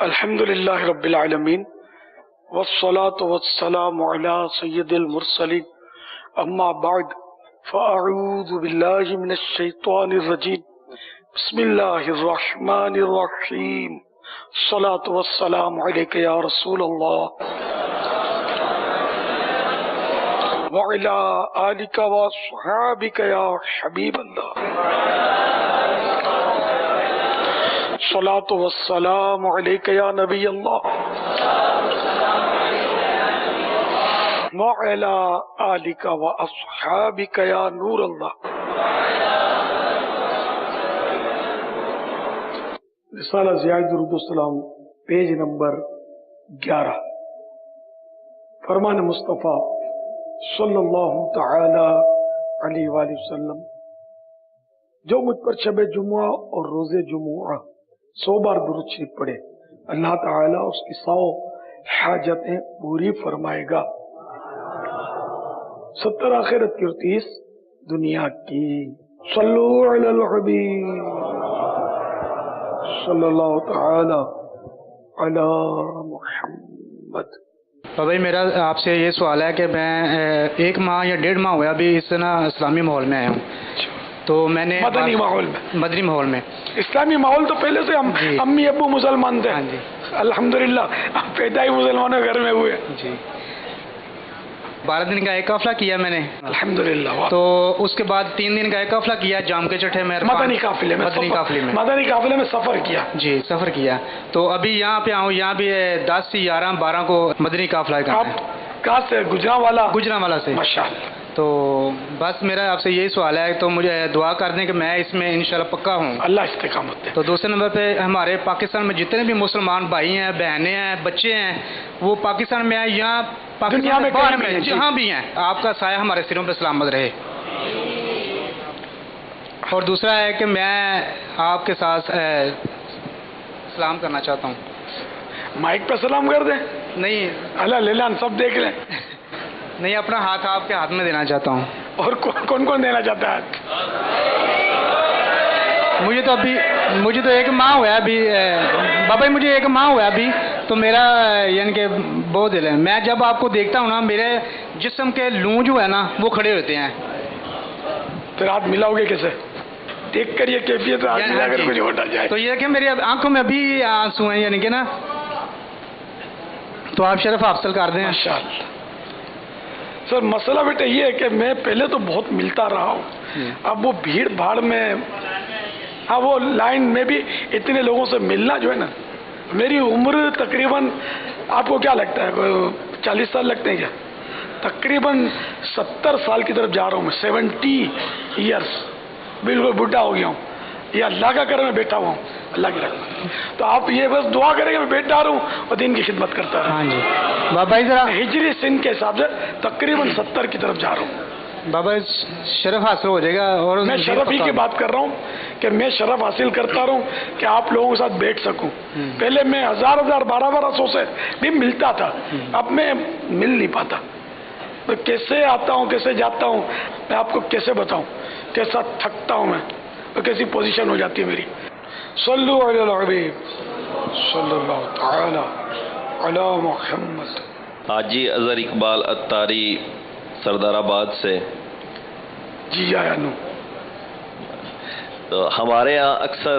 الحمد للہ رب العالمین والصلاة والسلام علی سید المرسلین اما بعد فاعوذ باللہ من الشیطان الرجیم بسم اللہ الرحمن الرحیم الصلاة والسلام علیک یا رسول اللہ وعلی آلک وصحابک یا حبیب اللہ الصلاة والسلام علیک یا نبی اللہ وعلی آلک واصحابک یا نور اللہ۔ رسالہ ضیاء درود السلام پیج نمبر 11، فرمان مصطفیٰ صلی اللہ تعالی علیہ وآلہ وسلم، جو مجھ پر شب جمعہ اور روز جمعہ 100 بار درود شریف پڑھے اللہ تعالیٰ اس کی 100 حاجتیں پوری فرمائے گا، 70 آخرت کی اور 30 دنیا کی۔ صلو علی الحبیب صلی اللہ تعالی علی محمد۔ تو بھائی میرا آپ سے یہ سوال ہے کہ میں 1 ماہ یا 1.5 ماہ ہوا ابھی اس اسلامی ماحول میں آیا ہوں، تو میں نے مدنی ماحول میں اسلامی ماحول تو پہلے سے ہم امی ابو مسلمان تھے، الحمدللہ پیدا ہی مسلمانوں کے گھر میں ہوئے جی۔ 12 دن کا ایک قافلہ کیا میں نے الحمدللہ، تو اس کے بعد 3 دن کا ایک قافلہ کیا جام کے چٹھے میں مدنی قافلے میں سفر کیا جی، سفر کیا۔ تو ابھی یہاں پہ آؤں، یہاں بھی 10 سے 11 12 کو مدنی قافلہ ہے۔ آپ کہاں سے؟ گجرانوالا سے، ماشاءاللہ۔ تو بس میرا آپ سے یہی سوال ہے، تو مجھے دعا کر دیں کہ میں اس میں انشاءاللہ پکا ہوں، اللہ استقامت دے۔ تو دوسرے نمبر پہ ہمارے پاکستان میں جتنے بھی مسلمان بھائی ہیں، بہنیں ہیں، بچے ہیں، وہ پاکستان میں ہیں، یہاں دنیا میں باہر میں جہاں بھی ہیں، آپ کا سایہ ہمارے سروں پہ سلامت رہے۔ اور دوسرا ہے کہ میں آپ کے ساتھ سلام کرنا چاہتا ہوں۔ مائک پہ سلام کر دیں؟ نہیں، اللہ لیلان سب دیکھ لیں۔ نہیں، اپنا ہاتھ آپ کے ہاتھ میں دینا چاہتا ہوں۔ اور کون کون دینا چاہتا ہے؟ مجھے تو 1 ماہ ہوا ہے ابھی بابا، مجھے 1 ماہ ہوا ہے ابھی، تو میرا یعنی کہ بہت دل ہے۔ میں جب آپ کو دیکھتا ہوں نا، میرے جسم کے لوں جو ہے نا وہ کھڑے ہوتے ہیں۔ پھر ہاتھ ملاؤ گے کیسے؟ دیکھ کر یہ کیفیت ملا کر کچھ ہوتا جائے تو یہ کہ میری آنکھوں میں ابھی آنسو ہیں، یعنی کہ نا، تو آپ شرف حاصل کر دیں۔ ماشاءاللہ۔ سر مسئلہ بیٹا یہ ہے کہ میں پہلے تو بہت ملتا رہا ہوں، اب وہ بھیڑ بھاڑ میں، ہاں وہ لائن میں بھی اتنے لوگوں سے ملنا جو ہے نا، میری عمر تقریباً، آپ کو کیا لگتا ہے 40 سال لگتے ہیں کیا؟ تقریباً 70 سال کی طرف جا رہا ہوں میں، 70 ایئرس، بالکل بڈھا ہو گیا ہوں۔ یہ اللہ کا کرم میں بیٹھا ہوا ہوں، اللہ کی رحمت۔ تو آپ یہ بس دعا کریں کہ میں بیٹھا رہوں اور دین کی خدمت کرتا رہوں۔ ہاں جی بابا، ذرا ہجری سن کے حساب سے تقریباً 70 کی طرف جا رہا ہوں۔ بابا شرف حاصل ہو جائے گا، اور میں شرف ہی کی بات کر رہا ہوں کہ میں شرف حاصل کرتا رہوں کہ آپ لوگوں کے ساتھ بیٹھ سکوں۔ پہلے میں 1000 1200 سے بھی ملتا تھا، اب میں مل نہیں پاتا۔ میں کیسے آتا ہوں، کیسے جاتا ہوں، میں آپ کو کیسے بتاؤں، کیسا تھکتا ہوں میں، اور کیسی پوزیشن ہو جاتی ہے میری۔ صلو علی الحبیب صلی اللہ تعالی علی محمد۔ حاجی اظہر اقبال اتاری سردار آباد سے جی آیا نو۔ تو ہمارے یہاں اکثر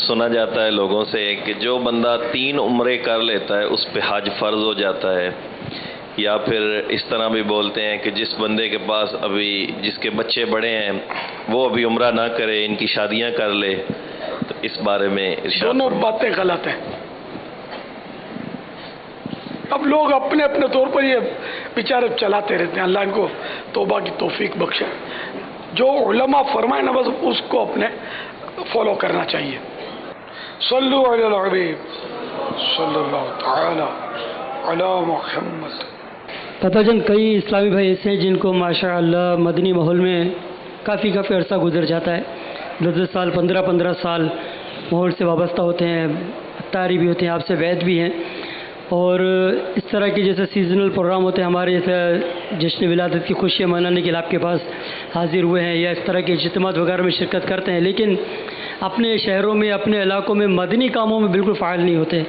سنا جاتا ہے لوگوں سے کہ جو بندہ 3 عمرے کر لیتا ہے اس پہ حج فرض ہو جاتا ہے، یا پھر اس طرح بھی بولتے ہیں کہ جس بندے کے پاس ابھی جس کے بچے بڑے ہیں وہ ابھی عمرہ نہ کرے، ان کی شادیاں کر لے۔ تو اس بارے میں دونوں باتیں غلط ہیں۔ اب لوگ اپنے اپنے طور پر یہ بیچارے چلاتے رہتے ہیں، اللہ ان کو توبہ کی توفیق بخشے۔ جو علماء فرمائے نا بس اس کو اپنے فالو کرنا چاہیے۔ صلو علی الحبیب صلی اللہ تعالی علی محمد۔ پتہ جن کئی اسلامی بھائی ایسے ہیں جن کو ماشاءاللہ مدنی ماحول میں کافی عرصہ گزر جاتا ہے، 10 سال 15 سال ماحول سے وابستہ ہوتے ہیں، اتاری بھی ہوتے ہیں، آپ سے وید بھی ہیں، اور اس طرح کے جیسے سیزنل پروگرام ہوتے ہیں ہمارے، جیسے جشن ولادت کی خوشیاں منانے کے لیے آپ کے پاس حاضر ہوئے ہیں، یا اس طرح کے اجتماعات وغیرہ میں شرکت کرتے ہیں، لیکن اپنے شہروں میں، اپنے علاقوں میں مدنی کاموں میں بالکل فعال نہیں ہوتے۔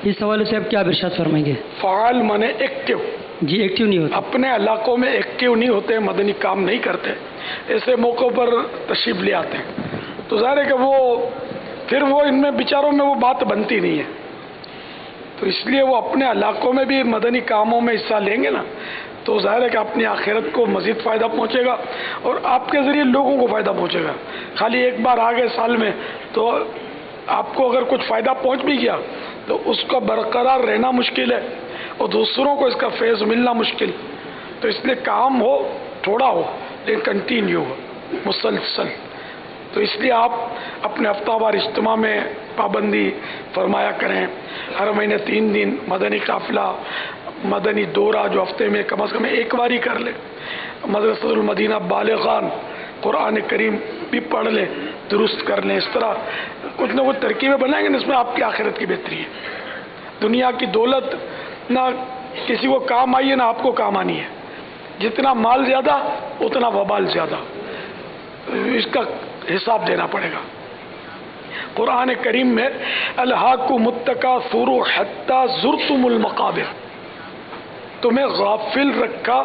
اس حوالے سے آپ کیا ارشاد فرمائیں گے؟ فعال مانے ایکٹیو، جی ایکٹیو نہیں ہوتا. اپنے علاقوں میں ایکٹیو نہیں ہوتے، مدنی کام نہیں کرتے، ایسے موقعوں پر تشریف لے آتے ہیں، تو ظاہر ہے کہ وہ پھر وہ ان میں بیچاروں میں وہ بات بنتی نہیں ہے. تو اس لیے وہ اپنے علاقوں میں بھی مدنی کاموں میں حصہ لیں گے نا، تو ظاہر ہے کہ اپنی آخرت کو مزید فائدہ پہنچے گا اور آپ کے ذریعے لوگوں کو فائدہ پہنچے گا. خالی ایک بار آ گئے سال میں تو آپ کو اگر کچھ فائدہ پہنچ بھی گیا تو اس کا برقرار رہنا مشکل ہے اور دوسروں کو اس کا فیض ملنا مشکل. تو اس لیے کام ہو تھوڑا ہو لیکن کنٹینیو ہو، مسلسل. تو اس لیے آپ اپنے ہفتہ وار اجتماع میں پابندی فرمایا کریں. ہر مہینے 3 دن مدنی قافلہ، مدنی دورہ جو ہفتے میں کم از کم ایک بار ہی کر لیں. مدرسۃ المدینہ بالغان قرآن کریم بھی پڑھ لیں، درست کر لیں. اس طرح کچھ نہ کچھ ترکیبیں بنائیں گے جس میں آپ کی آخرت کی بہتری ہے. دنیا کی دولت نہ کسی کو کام آئی ہے نہ آپ کو کام آنی ہے. جتنا مال زیادہ اتنا وبال زیادہ، اس کا حساب دینا پڑے گا. قرآن کریم میں الہاکم التکاثر حتی زرتم المقابر، تمہیں غافل رکھا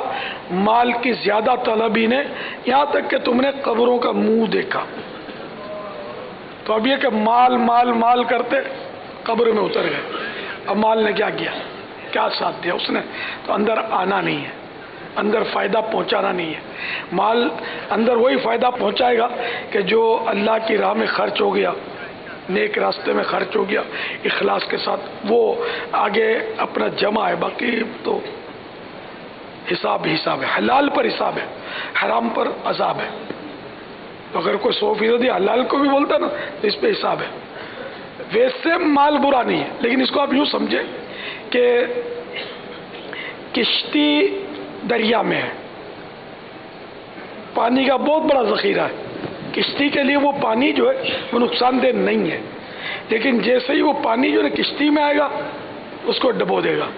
مال کی زیادہ طلبی نے یہاں تک کہ تم نے قبروں کا منہ دیکھا. تو اب یہ کہ مال مال مال کرتے قبر میں اتر گئے. اب مال نے کیا کیا، کیا ساتھ دیا اس نے؟ تو اندر آنا نہیں ہے، اندر فائدہ پہنچانا نہیں ہے. مال اندر وہی فائدہ پہنچائے گا کہ جو اللہ کی راہ میں خرچ ہو گیا، نیک راستے میں خرچ ہو گیا اخلاص کے ساتھ، وہ آگے اپنا جمع ہے. باقی تو حساب ہے، حلال پر حساب ہے، حرام پر عذاب ہے. تو اگر کوئی 100% حلال کو بھی بولتا نا تو اس پہ حساب ہے. ویسے مال برا نہیں ہے، لیکن اس کو آپ یوں سمجھیں کہ کشتی دریا میں ہے، پانی کا بہت بڑا ذخیرہ ہے. کشتی کے لیے وہ پانی جو ہے وہ نقصان دہ نہیں ہے، لیکن جیسے ہی وہ پانی جو ہے کشتی میں آئے گا اس کو ڈبو دے گا.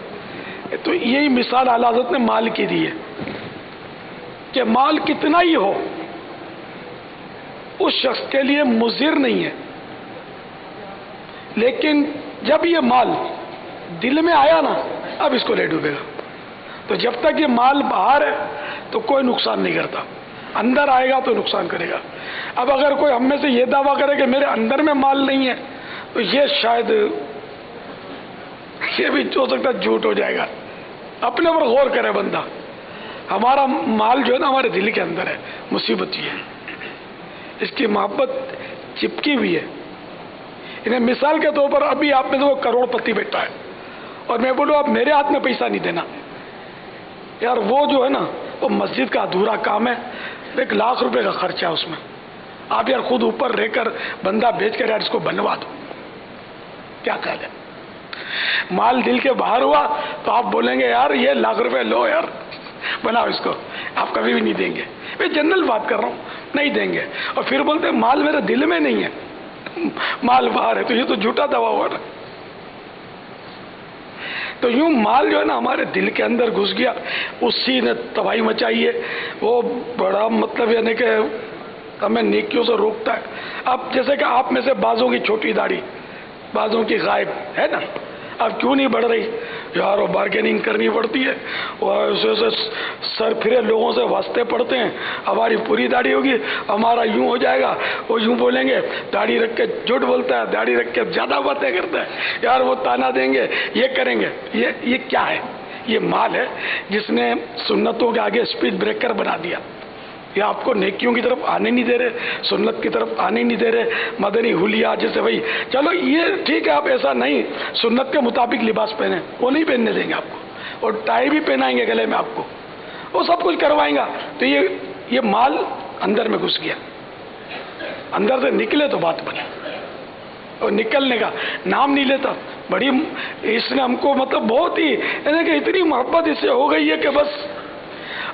تو یہی مثال اعلیٰ حضرت نے مال کی دی ہے کہ مال کتنا ہی ہو اس شخص کے لیے مضر نہیں ہے، لیکن جب یہ مال دل میں آیا نا اب اس کو لے ڈوبے گا. تو جب تک یہ مال باہر ہے تو کوئی نقصان نہیں کرتا، اندر آئے گا تو نقصان کرے گا. اب اگر کوئی ہم میں سے یہ دعویٰ کرے کہ میرے اندر میں مال نہیں ہے تو یہ شاید یہ بھی ہو سکتا ہے جھوٹ ہو جائے گا. اپنے اوپر غور کرے بندہ. ہمارا مال جو ہے نا ہمارے دل کے اندر ہے. مصیبت یہ ہے اس کی محبت چپکی ہوئی ہے. انہیں مثال کے طور پر ابھی آپ میں سے وہ کروڑ پتی بیٹھا ہے اور میں بولوں اب میرے ہاتھ میں پیسہ نہیں دینا، یار وہ جو ہے نا وہ مسجد کا ادھورا کام ہے، 1,00,000 روپے کا خرچہ ہے اس میں. آپ یار خود اوپر رہ کر بندہ بھیج کر یار اس کو بنوا دو. کیا خیال ہے؟ مال دل کے باہر ہوا تو آپ بولیں گے یار یہ 1,00,000 روپے لو یار بناؤ اس کو. آپ کبھی بھی نہیں دیں گے. میں جنرل بات کر رہا ہوں، نہیں دیں گے. اور پھر بولتے ہیں مال میرے دل میں نہیں ہے، مال باہر ہے. تو یہ تو جھوٹا دعویٰ ہوا نا. تو یوں مال جو ہے نا ہمارے دل کے اندر گھس گیا، اسی نے تباہی مچائی ہے. وہ بڑا مطلب یعنی کہ ہمیں نیکیوں سے روکتا ہے. اب جیسے کہ آپ میں سے بعضوں کی چھوٹی داڑھی، بعضوں کی غائب ہے نا، اب کیوں نہیں بڑھ رہی؟ یار وہ بارگیننگ کرنی پڑتی ہے اور سر پھرے لوگوں سے واسطے پڑتے ہیں. ہماری پوری داڑھی ہوگی ہمارا یوں ہو جائے گا، وہ یوں بولیں گے داڑھی رکھ کے جھوٹ بولتا ہے، داڑھی رکھ کے زیادہ باتیں کرتا ہے، یار وہ تانا دیں گے، یہ کریں گے. یہ کیا ہے؟ یہ مال ہے جس نے سنتوں کے آگے اسپیڈ بریکر بنا دیا. یہ آپ کو نیکیوں کی طرف آنے نہیں دے رہے، سنت کی طرف آنے نہیں دے رہے. مدنی حلیہ جیسے بھائی چلو یہ ٹھیک ہے، آپ ایسا نہیں سنت کے مطابق لباس پہنیں، وہ نہیں پہننے دیں گے آپ کو. اور ٹائی بھی پہنائیں گے گلے میں آپ کو، وہ سب کچھ کروائیں گا. تو یہ مال اندر میں گھس گیا. اندر سے نکلے تو بات بنے، اور نکلنے کا نام نہیں لیتا. بڑی اس نے ہم کو مطلب بہت ہی یعنی کہ اتنی محبت اس سے ہو گئی ہے کہ بس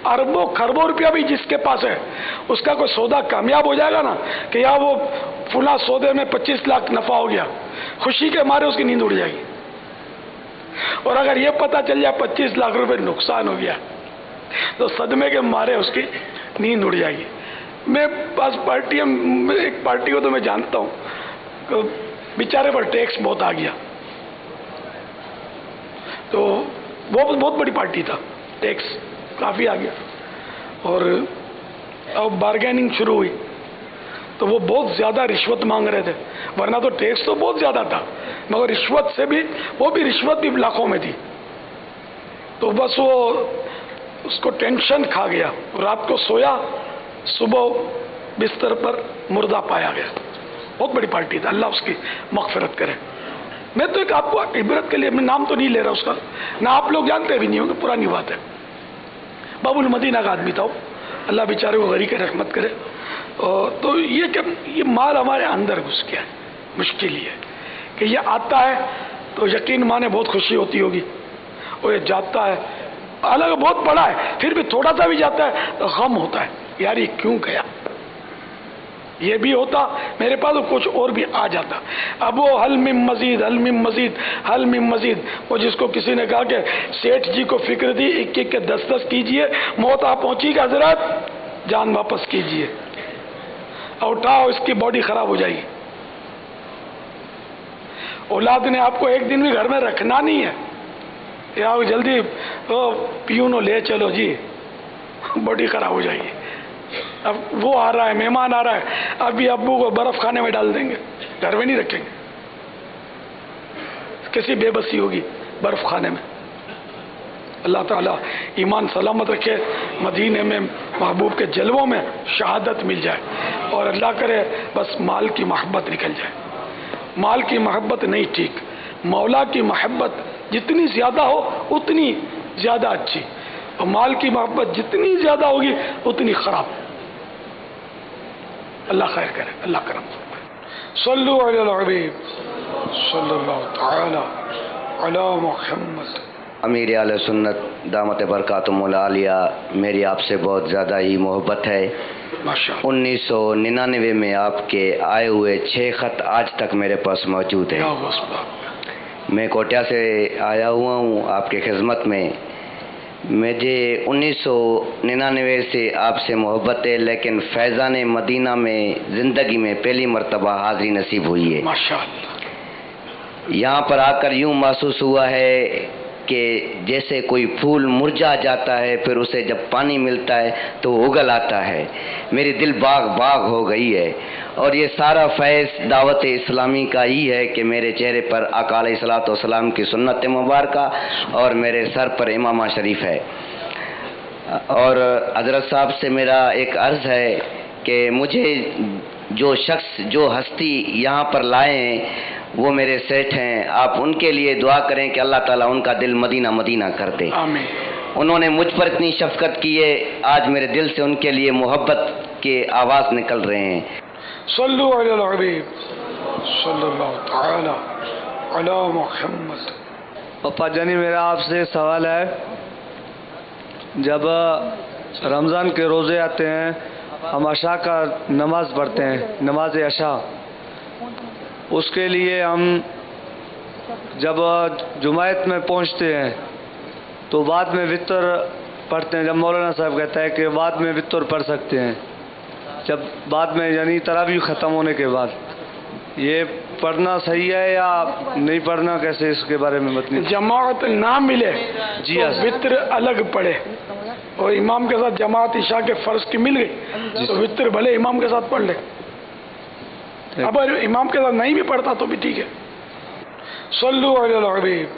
اربوں خربوں روپیہ بھی جس کے پاس ہے اس کا کوئی سودا کامیاب ہو جائے گا نا کہ یار وہ فلاں سودے میں 25 لاکھ نفع ہو گیا، خوشی کے مارے اس کی نیند اڑ جائے گی. اور اگر یہ پتہ چل جائے 25 لاکھ روپے نقصان ہو گیا تو صدمے کے مارے اس کی نیند اڑ جائے گی. میں پاس پارٹی ایک پارٹی کو تو میں جانتا ہوں، بیچارے پر ٹیکس بہت آ گیا. تو وہ بہت بڑی پارٹی تھا، ٹیکس کافی آ گیا، اور اب بارگیننگ شروع ہوئی تو وہ بہت زیادہ رشوت مانگ رہے تھے، ورنہ تو ٹیکس تو بہت زیادہ تھا، مگر رشوت سے بھی وہ بھی رشوت بھی لاکھوں میں تھی، تو بس وہ اس کو ٹینشن کھا گیا، رات کو سویا، صبح بستر پر مردہ پایا گیا۔ بہت بڑی پارٹی تھا، اللہ اس کی مغفرت کرے۔ میں تو ایک آپ کو عبرت کے لیے، میں نام تو نہیں لے رہا اس کا، نہ آپ لوگ جانتے بھی نہیں ہوں گے، پرانی بات ہے، باب المدینہ کا آدمی تھا وہ، اللہ بیچارے کو غریق رحمت کرے۔ تو یہ کہ یہ مال ہمارے اندر گھس گیا ہے، مشکل یہ ہے کہ یہ آتا ہے تو یقین مانے بہت خوشی ہوتی ہوگی، اور یہ جاتا ہے حالانکہ بہت بڑا ہے، پھر بھی تھوڑا سا بھی جاتا ہے تو غم ہوتا ہے، یار یہ کیوں گیا، یہ بھی ہوتا میرے پاس تو کچھ اور بھی آ جاتا۔ اب وہ حل من مزید، حل من مزید، حل من مزید، وہ جس کو کسی نے کہا کہ سیٹھ جی کو فکر دی 1 کے 10 کیجئے، موت آ پہنچی کہ حضرت جان واپس کیجئے، اٹھاؤ اس کی باڈی خراب ہو جائے گی۔ اولاد نے آپ کو ایک دن بھی گھر میں رکھنا نہیں ہے، یا جلدی پیونو لے چلو جی، باڈی خراب ہو جائے گی۔ اب وہ آ رہا ہے، مہمان آ رہا ہے، ابھی ابو کو برف خانے میں ڈال دیں گے، گھر میں نہیں رکھیں گے، کیسی بے بسی ہوگی برف خانے میں۔ اللہ تعالیٰ ایمان سلامت رکھے، مدینے میں محبوب کے جلووں میں شہادت مل جائے، اور اللہ کرے بس مال کی محبت نکل جائے۔ مال کی محبت نہیں ٹھیک، مولا کی محبت جتنی زیادہ ہو اتنی زیادہ اچھی، اور مال کی محبت جتنی زیادہ ہوگی اتنی خراب۔ اللہ خیر کرے، اللہ کرم فرمائے۔ صلو علی الحبیب صلی اللہ تعالی علی محمد۔ امیر اہل سنت دامت برکاتہم العالیہ، میری آپ سے بہت زیادہ ہی محبت ہے۔ ماشاءاللہ۔ 1999 میں آپ کے آئے ہوئے 6 خط آج تک میرے پاس موجود ہیں۔ میں کوٹیا سے آیا ہوا ہوں آپ کی خدمت میں۔ مجھے 1999 سے آپ سے محبت ہے، لیکن فیضان مدینہ میں زندگی میں پہلی مرتبہ حاضری نصیب ہوئی ہے۔ ماشاءاللہ۔ یہاں پر آ کر یوں محسوس ہوا ہے کہ جیسے کوئی پھول مرجھا جاتا ہے، پھر اسے جب پانی ملتا ہے تو وہ اگل آتا ہے۔ میری دل باغ ہو گئی ہے، اور یہ سارا فیض دعوت اسلامی کا ہی ہے کہ میرے چہرے پر آقا علیہ الصلوۃ والسلام کی سنت مبارکہ اور میرے سر پر امامہ شریف ہے۔ اور حضرت صاحب سے میرا ایک عرض ہے کہ مجھے جو شخص جو ہستی یہاں پر لائے ہیں وہ میرے سیٹھ ہیں، آپ ان کے لیے دعا کریں کہ اللہ تعالیٰ ان کا دل مدینہ مدینہ کر دے۔ آمین۔ انہوں نے مجھ پر اتنی شفقت کی ہے، آج میرے دل سے ان کے لیے محبت کے آواز نکل رہے ہیں۔ صلو علی الحبیب صلی اللہ تعالی علی محمد۔ پپا جانی، میرا آپ سے سوال ہے، جب رمضان کے روزے آتے ہیں ہم عشاء کا نماز پڑھتے ہیں، نماز عشاء، اس کے لیے ہم جب جمعیت میں پہنچتے ہیں تو بعد میں وطر پڑھتے ہیں، جب مولانا صاحب کہتا ہے کہ بعد میں وطر پڑھ سکتے ہیں، جب بعد میں یعنی تراویح ختم ہونے کے بعد، یہ پڑھنا صحیح ہے یا نہیں پڑھنا، کیسے اس کے بارے میں بتائیں؟ جماعت نہ ملے جی تو ہاں۔ وطر الگ پڑھے، اور امام کے ساتھ جماعت عشاء کے فرض کی مل گئی تو وطر بھلے امام کے ساتھ پڑھ لے، اگر امام کے ساتھ نہیں بھی پڑھتا تو بھی ٹھیک ہے۔ صلو علی الحبیب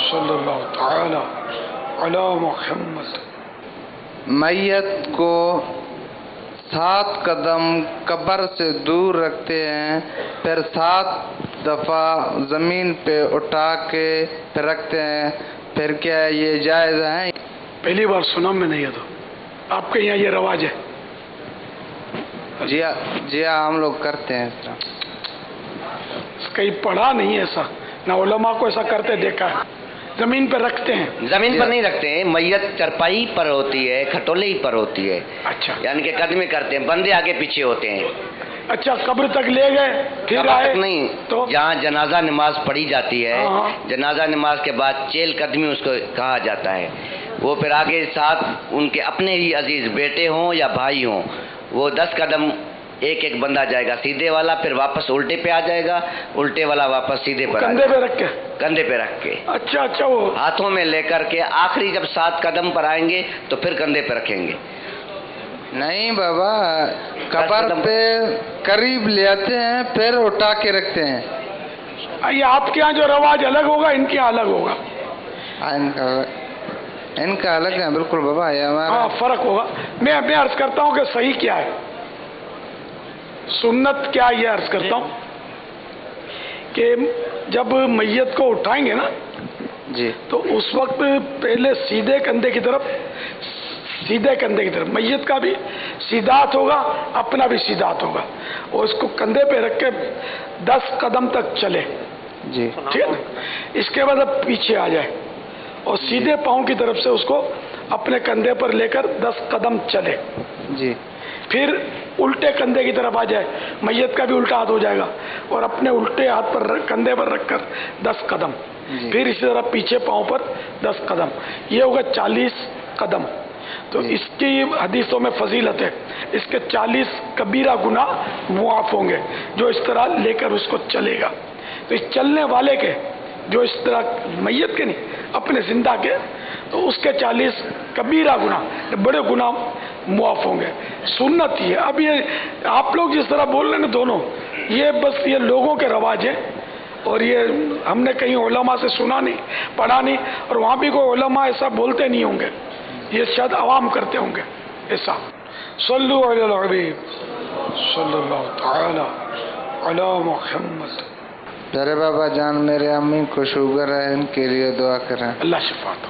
صلی اللہ تعالی علی محمد۔ میت کو 7 قدم قبر سے دور رکھتے ہیں، پھر 7 دفعہ زمین پہ اٹھا کے پھر رکھتے ہیں، پھر کیا یہ جائز ہے؟ پہلی بار سنا میں نہیں ہے، تو آپ کے یہاں یہ رواج ہے؟ جی ہاں، ہم لوگ کرتے ہیں اس طرح۔ کہیں پڑھا نہیں ایسا، نہ علماء کو ایسا کرتے دیکھا ہے، زمین پہ رکھتے ہیں۔ زمین پر نہیں رکھتے ہیں، میت چرپائی پر ہوتی ہے، کھٹولے ہی پر ہوتی ہے، اچھا یعنی کہ قدمے کرتے ہیں، بندے آگے پیچھے ہوتے ہیں۔ اچھا، قبر تک لے گئے پھر قبر آئے تک نہیں، تو جہاں جنازہ نماز پڑھی جاتی ہے، ہاں۔ جنازہ نماز کے بعد 4 قدمی اس کو کہا جاتا ہے، وہ پھر آگے ساتھ ان کے اپنے ہی عزیز بیٹے ہوں یا بھائی ہوں، وہ 10 قدم ایک ایک بندہ جائے گا سیدھے والا، پھر واپس الٹے پہ آ جائے گا، الٹے والا واپس سیدھے پر کندھے پہ رکھ کے؟ کندھے پہ رکھ کے، اچھا اچھا، وہ ہاتھوں میں لے کر کے آخری جب 7 قدم پر آئیں گے تو پھر کندھے پہ رکھیں گے. نہیں بابا، قبر پہ قریب لے آتے ہیں پھر اٹھا کے رکھتے ہیں. یہ آپ کے یہاں جو رواج الگ ہوگا، ان کے یہاں الگ ہوگا. ان کا الگ ہے بالکل بابا، یہ ہمارا ہاں فرق ہوگا. میں عرض کرتا ہوں کہ صحیح کیا ہے، سنت کیا ہے، یہ عرض کرتا ہوں کہ جب میت کو اٹھائیں گے نا جی تو اس وقت پہلے سیدھے کندھے کی طرف میت کا بھی سیدھا ہاتھ ہوگا، اپنا بھی سیدھا ہاتھ ہوگا، اور اس کو کندھے پہ رکھ کے 10 قدم تک چلے. جی ٹھیک ہے نا. اس کے بعد اب پیچھے آ جائے اور سیدھے پاؤں کی طرف سے اس کو اپنے کندھے پر لے کر 10 قدم چلے. جی پھر الٹے کندھے کی طرف آ جائے، میت کا بھی الٹا ہاتھ ہو جائے گا، اور اپنے الٹے ہاتھ پر کندھے پر رکھ کر 10 قدم. پھر اسی طرح پیچھے پاؤں پر 10 قدم، یہ ہوگا 40 قدم. تو اس کی حدیثوں میں فضیلت ہے، اس کے 40 کبیرہ گناہ معاف ہوں گے جو اس طرح لے کر اس کو چلے گا. تو اس چلنے والے کے، جو اس طرح میت کے نہیں اپنے زندہ کے، تو اس کے 40 کبیرہ گناہ، بڑے گناہ معاف ہوں گے. سنت ہی ہے. اب یہ آپ لوگ جس طرح بول رہے ہیں نا دونوں، یہ بس یہ لوگوں کے رواج ہیں، اور یہ ہم نے کہیں علماء سے سنا نہیں، پڑھا نہیں، اور وہاں بھی کوئی علماء ایسا بولتے نہیں ہوں گے، یہ شاید عوام کرتے ہوں گے ایسا. صلو علی الحبیب صلی اللہ تعالی علی محمد. میرے بابا جان، میرے امی کو شوگر ہے، ان کے لیے دعا کریں. اللہ شفا دو.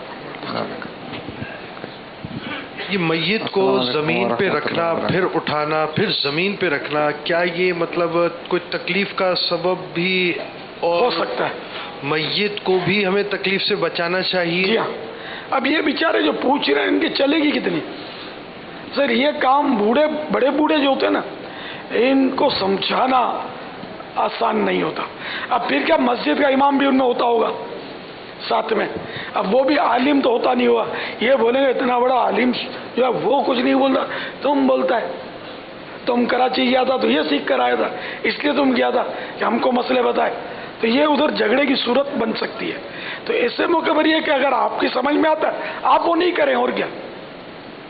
یہ میت کو زمین پہ رکھنا، پھر اٹھانا، پھر زمین پہ رکھنا، کیا یہ مطلب کوئی تکلیف کا سبب بھی ہو سکتا ہے؟ میت کو بھی ہمیں تکلیف سے بچانا چاہیے. جی ہاں. اب یہ بیچارے جو پوچھ رہے ہیں، ان کی چلے گی کتنی؟ سر یہ کام بڑے بوڑھے جو ہوتے ہیں نا، ان کو سمجھانا آسان نہیں ہوتا. اب پھر کیا مسجد کا امام بھی ان میں ہوتا ہوگا ساتھ میں، اب وہ بھی عالم تو ہوتا نہیں ہوا. یہ بولیں گے اتنا بڑا عالم جو ہے وہ کچھ نہیں بولتا، تم بولتا ہے. تم کراچی گیا تھا تو یہ سیکھ کر آیا تھا، اس لیے تم گیا تھا کہ ہم کو مسئلے بتائے. تو یہ ادھر جھگڑے کی صورت بن سکتی ہے. تو ایسے موقع پر یہ کہ اگر آپ کی سمجھ میں آتا ہے آپ وہ نہیں کریں. اور کیا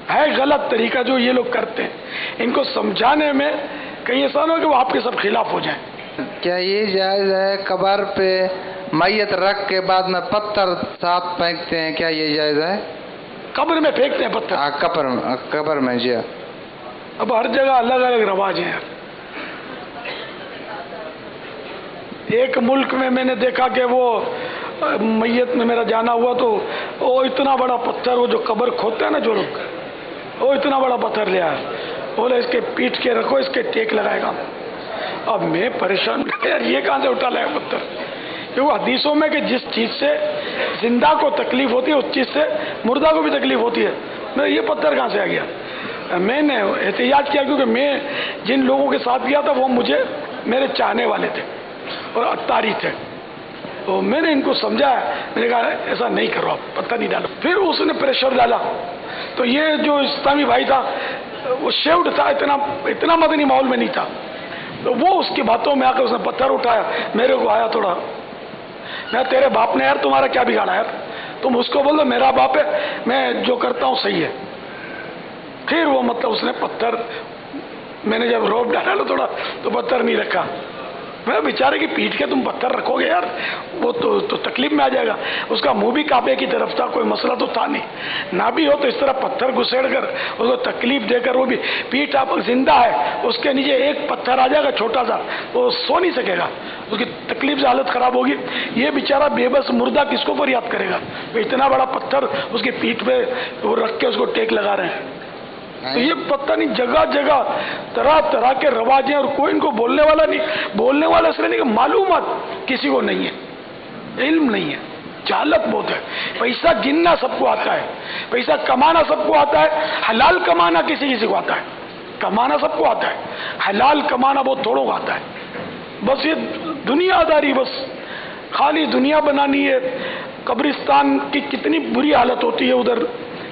ہے غلط طریقہ جو یہ لوگ کرتے ہیں، ان کو سمجھانے میں کہیں ایسا نہ ہو کہ وہ آپ کے سب خلاف ہو جائیں. کیا یہ جائز ہے قبر پہ میت رکھ کے بعد میں پتھر ساتھ پھینکتے ہیں، کیا یہ جائز ہے؟ قبر میں پھینکتے ہیں پتھر؟ قبر میں جی. اب ہر جگہ الگ الگ رواج ہیں یار. ایک ملک میں نے دیکھا کہ وہ میت میں میرا جانا ہوا تو وہ اتنا بڑا پتھر، وہ جو قبر کھودتے ہیں نا جو لوگ، وہ اتنا بڑا پتھر لے آیا، بولے اس کے پیٹ کے رکھو، اس کے ٹیک لگائے گا. اب میں پریشان، یار یہ کہاں سے اٹھا لایا پتھر؟ کیونکہ حدیثوں میں کہ جس چیز سے زندہ کو تکلیف ہوتی ہے اس چیز سے مردہ کو بھی تکلیف ہوتی ہے. میں یہ پتھر کہاں سے آ گیا؟ میں نے احتجاج کیا کیونکہ میں جن لوگوں کے ساتھ گیا تھا وہ مجھے میرے چاہنے والے تھے اور اتاری تھے. تو میں نے ان کو سمجھایا، میں نے کہا ایسا نہیں کرو، آپ پتہ نہیں ڈالو. پھر اس نے پریشر ڈالا. تو یہ جو اسلامی بھائی تھا وہ شیوڈ تھا، اتنا مدنی ماحول میں نہیں تھا. تو وہ اس کی باتوں میں آ کر اس نے پتھر اٹھایا، میرے کو آیا تھوڑا. میں تیرے باپ نے یار تمہارا کیا بگاڑا یار، تم اس کو بول دو میرا باپ ہے، میں جو کرتا ہوں صحیح ہے. پھر وہ مطلب اس نے پتھر، میں نے جب روپ ڈالا نا تھوڑا تو پتھر نہیں رکھا. میں بیچارے کی پیٹ کے تم پتھر رکھو گے یار، وہ تو تکلیف میں آ جائے گا. اس کا منہ بھی کعبے کی طرف تھا، کوئی مسئلہ تو تھا نہیں. نہ بھی ہو تو اس طرح پتھر گھسیڑ کر اس کو تکلیف دے کر، وہ بھی پیٹ آپ زندہ ہے، اس کے نیچے ایک پتھر آ جائے گا چھوٹا سا، وہ سو نہیں سکے گا، اس کی تکلیف سے حالت خراب ہوگی. یہ بیچارہ بے بس مردہ کس کو فریاد کرے گا؟ اتنا بڑا پتھر اس کی پیٹ پہ وہ رکھ کے اس کو ٹیک لگا رہے ہیں. تو یہ پتہ نہیں جگہ جگہ طرح طرح کے رواج ہیں، اور کوئی ان کو بولنے والا نہیں. بولنے والا اس لیے نہیں کہ معلومات کسی کو نہیں ہے، علم نہیں ہے، جہالت بہت ہے. پیسہ گننا سب کو آتا ہے، پیسہ کمانا سب کو آتا ہے، حلال کمانا کسی کو آتا ہے. کمانا سب کو آتا ہے، حلال کمانا بہت تھوڑوں کو آتا ہے. بس یہ دنیا داری، بس خالی دنیا بنانی ہے. قبرستان کی کتنی بری حالت ہوتی ہے ادھر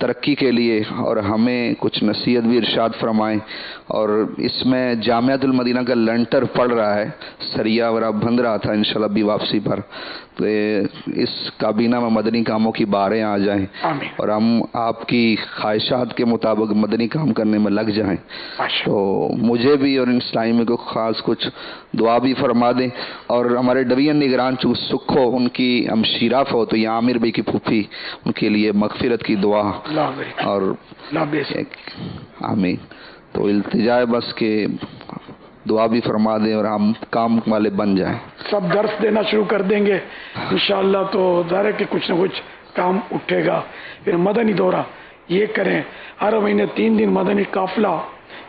ترقی کے لیے اور ہمیں کچھ نصیحت بھی ارشاد فرمائیں. اور اس میں جامعۃ المدینہ کا لنٹر پڑ رہا ہے, سریا وغیرہ بن رہا تھا انشاءاللہ بھی واپسی پر, تو اس کابینہ میں مدنی کاموں کی باریں آ جائیں اور ہم آپ کی خواہشات کے مطابق مدنی کام کرنے میں لگ جائیں. تو مجھے بھی اور اسلامی کو خاص کچھ دعا بھی فرما دیں. اور ہمارے ڈویژن نگران سکھو, ان کی ہمشیرہ فوت ہوئی عامر بھائی کی پھوپھی, ان کے لیے مغفرت کی دعا اور آمین. تو التجا ہے بس کہ دعا بھی فرما دیں اور ہم کام والے بن جائیں. سب درس دینا شروع کر دیں گے انشاءاللہ, تو ظاہر ہے کہ کچھ نہ کچھ کام اٹھے گا. پھر مدنی دورہ یہ کریں, ہر مہینے 3 دن مدنی قافلہ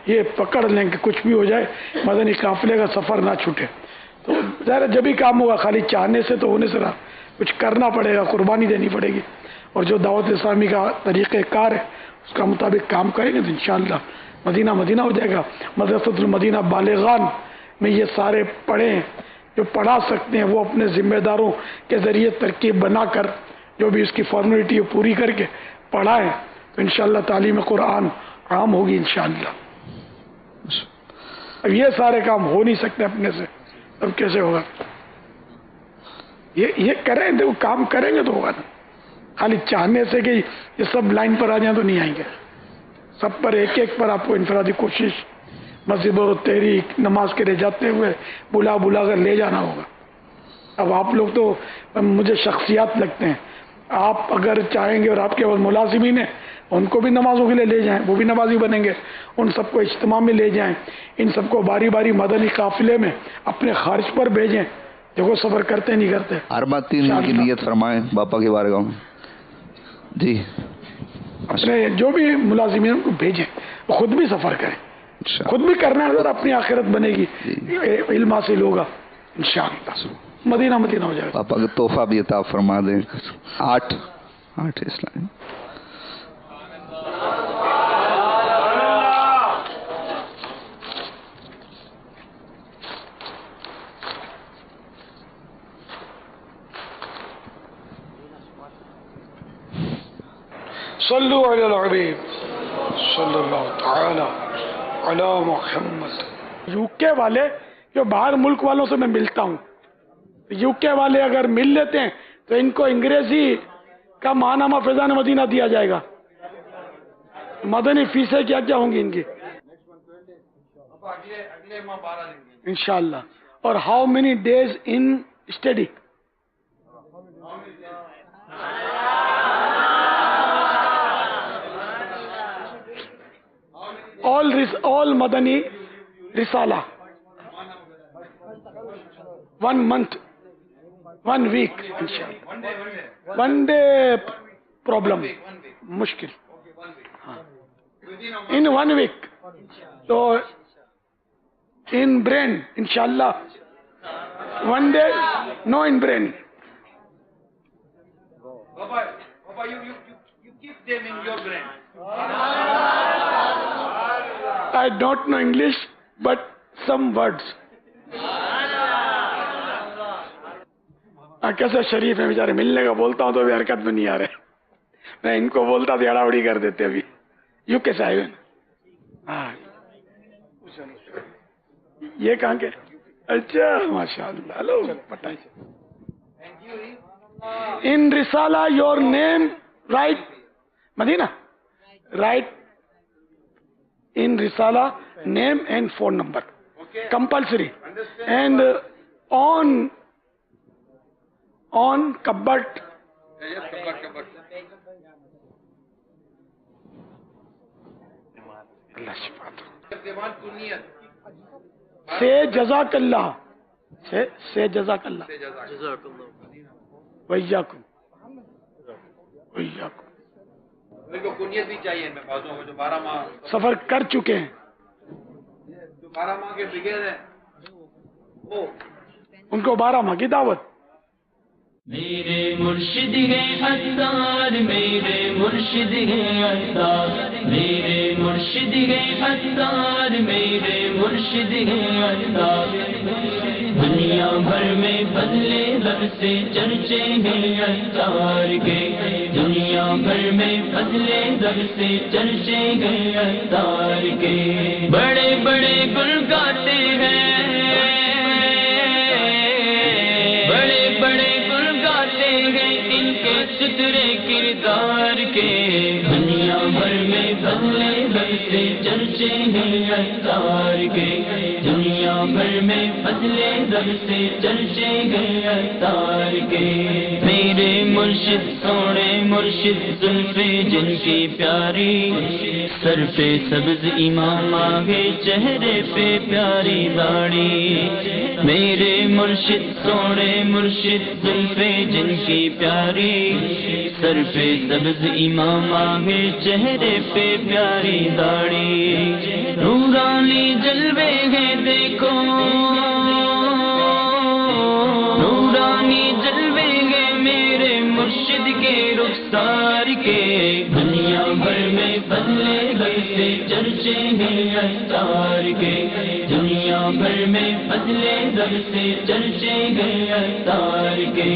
یہ پکڑ لیں کہ کچھ بھی ہو جائے مدنی قافلے کا سفر نہ چھوٹے. تو ظاہر جب بھی کام ہوگا, خالی چاہنے سے تو ہونے سے رہا, کچھ کرنا پڑے گا, قربانی دینی پڑے گی. اور جو دعوت اسلامی کا طریقہ کار ہے اس کا مطابق کام کریں گے تو انشاءاللہ مدینہ مدینہ ہو جائے گا. مدرسۃ المدینہ بالغان میں یہ سارے پڑھیں, جو پڑھا سکتے ہیں وہ اپنے ذمہ داروں کے ذریعے ترکیب بنا کر جو بھی اس کی فارمیلٹی ہے پوری کر کے پڑھائیں, تو انشاءاللہ تعلیم قرآن عام ہوگی انشاءاللہ. اب یہ سارے کام ہو نہیں سکتے اپنے سے, اب کیسے ہوگا؟ یہ کریں, دیکھو کام کریں گے تو ہوگا نا. خالی چاہنے سے کہ یہ سب لائن پر آ جائیں تو نہیں آئیں گے. سب پر ایک ایک پر آپ کو انفرادی کوشش, مسجد و تحریک, نماز کے لیے جاتے ہوئے بلا بلا کر لے جانا ہوگا. اب آپ لوگ تو مجھے شخصیات لگتے ہیں, آپ اگر چاہیں گے اور آپ کے ملازمین ہیں ان کو بھی نمازوں کے لیے لے جائیں, وہ بھی نمازی بنیں گے, ان سب کو اجتماع میں لے جائیں, ان سب کو باری باری مدنی قافلے میں اپنے خارج پر بھیجیں. دیکھو سفر کرتے نہیں کرتے. ہر بات 3 دن کی نیت فرمائیں باپا کے بارگاہ میں. جی اپنے جو بھی ملازمین کو بھیجیں, خود بھی سفر کریں, خود بھی کرنا ہے, اپنی آخرت بنے گی, علم حاصل ہوگا انشاءاللہ. مدینہ مدینہ ہو جائے گا. پاپا کا تحفہ بھی عطا فرما دیں. 8 اسلام. صلو علی الحبیب صلی اللہ تعالی علی محمد. یو کے والے جو باہر ملک والوں سے میں ملتا ہوں, یو کے والے اگر مل لیتے ہیں تو ان کو انگریزی کا ماہنامہ فیضان مدینہ دیا جائے گا. مدنی فیسیں کیا کیا ہوں گی ان کی انشاءاللہ. اور how many days in study, all Madani Risala, 1 month, 1 week inshallah. 1 day problem, mushkil. In 1 week. So in brain inshallah, 1 day no in brain. Baba, you keep them in your brain. I don't know English, but some words. کیسے شریف ہے بیچارے, ملنے کا بولتا ہوں تو ابھی حرکت میں نہیں آ رہے. میں ان کو بولتا تو اڑاوڑی کر دیتے. ابھی یو کیسے آئے ہوئے, یہ کہاں کے؟ اچھا ماشاء اللہ. ہلو پٹائی. ان رسالہ your name write Madina, write in Risala name and phone number, compulsory, and on cupboard say jazakallah, say jazakallah, وَإِيَّاكُمْ وَإِيَّاكُمْ. بھی چاہیے جو 12 ماہ سفر کر چکے ہیں, جو 12 ماہ کے بغیر ہیں وہ ان کو 12 ماہ کی دعوت. میرے مرشد گئے حسار, میرے مرشد گئے حسار, میرے مرشد گئے حسار, میرے مرشد گئے حسار. دنیا بھر میں بدلے لب سے چرچے ہیں حسار کے. دنیا بھر میں فضل رب سے چرچے گئے عطار کے بڑے بڑے گل گاتے ہیں بڑے بڑے گل گاتے ہیں ان کے سترے کردار کے دنیا بھر میں فضل رب سے چرچے ہیں عطار کے دنیا بھر میں فضل رب سے چرچے گئے عطار کے میرے مرشد سونے مرشد زلف جن کی پیاری سر پہ سبز امام آگے چہرے پہ پیاری داڑھی میرے مرشد سونے مرشد زلف جن کی پیاری سر پہ سبز امام آگے چہرے پہ پیاری داڑھی نورانی جلوے ہیں دیکھو نورانی جلوے ہیں میرے مرشد کے رخسار کے دنیا بھر میں فضل رب سے چرچے ہیں عطار کے دنیا بھر میں فضل رب سے چرچے گئے عطار کے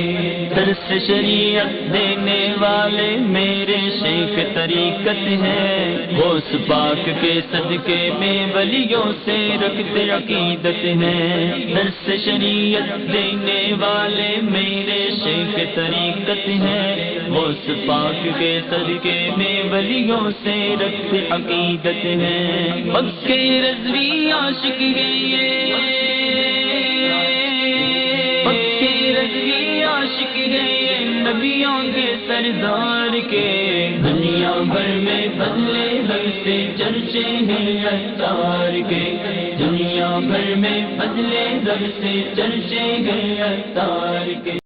درس شریعت دینے والے میرے شیخ طریقت ہیں غوث پاک کے صدقے میں ولیوں سے رکھتے عقیدت ہیں درس شریعت دینے والے میرے شیخ طریقت ہیں غوث پاک کے صدقے میں ولیوں سے رکھتے عقیدت ہیں پکے رضوی عاشق گئے پکے رضوی عاشق گئے نبیوں کے سردار کے دنیا بھر میں فضل رب سے چرچے ہیں عطار کے دنیا بھر میں فضل رب سے چرچے گئے عطار کے